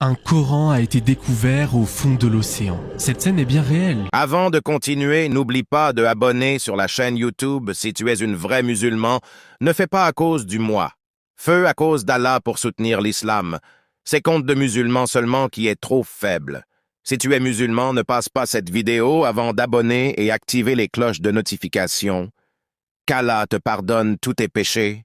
Un Coran a été découvert au fond de l'océan. Cette scène est bien réelle. Avant de continuer, n'oublie pas de abonner sur la chaîne YouTube si tu es une vraie musulman. Ne fais pas à cause du moi. Feu à cause d'Allah pour soutenir l'islam. C'est compte de musulmans seulement qui est trop faible. Si tu es musulman, ne passe pas cette vidéo avant d'abonner et activer les cloches de notification. Qu'Allah te pardonne tous tes péchés.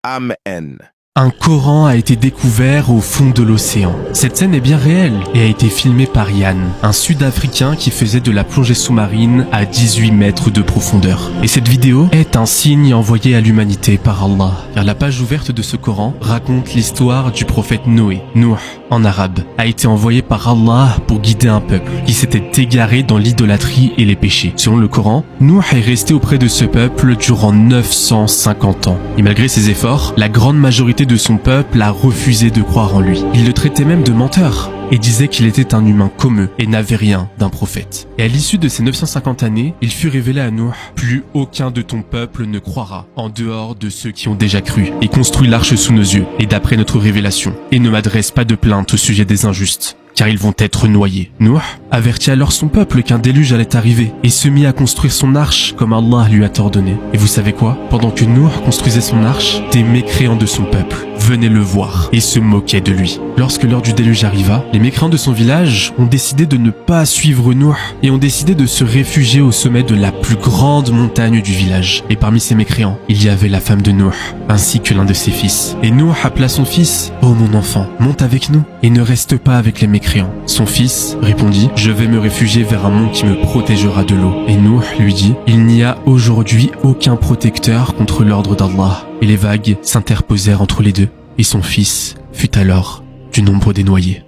Amen. Un Coran a été découvert au fond de l'océan. Cette scène est bien réelle et a été filmée par Yann, un Sud-Africain qui faisait de la plongée sous-marine à 18 mètres de profondeur. Et cette vidéo est un signe envoyé à l'humanité par Allah, car la page ouverte de ce Coran raconte l'histoire du prophète Noé. Nuh, en arabe, a été envoyé par Allah pour guider un peuple qui s'était égaré dans l'idolâtrie et les péchés. Selon le Coran, Nuh est resté auprès de ce peuple durant 950 ans. Et malgré ses efforts, la grande majorité de son peuple a refusé de croire en lui. Il le traitait même de menteur et disait qu'il était un humain comme eux et n'avait rien d'un prophète. Et à l'issue de ces 950 années, il fut révélé à Nuh: plus aucun de ton peuple ne croira, en dehors de ceux qui ont déjà cru, et construit l'arche sous nos yeux, et d'après notre révélation, et ne m'adresse pas de plainte au sujet des injustes, car ils vont être noyés. Nuh avertit alors son peuple qu'un déluge allait arriver, et se mit à construire son arche comme Allah lui a ordonné. Et vous savez quoi? Pendant que Nuh construisait son arche, des mécréants de son peuple venaient le voir et se moquaient de lui. Lorsque l'heure du déluge arriva, les mécréants de son village ont décidé de ne pas suivre Nuh et ont décidé de se réfugier au sommet de la plus grande montagne du village. Et parmi ces mécréants, il y avait la femme de Nuh, ainsi que l'un de ses fils. Et Nuh appela son fils: « Oh mon enfant, monte avec nous et ne reste pas avec les mécréants. » Son fils répondit: « Je vais me réfugier vers un mont qui me protégera de l'eau. » Et Nuh lui dit: « Il n'y a aujourd'hui aucun protecteur contre l'ordre d'Allah. » Et les vagues s'interposèrent entre les deux, et son fils fut alors du nombre des noyés.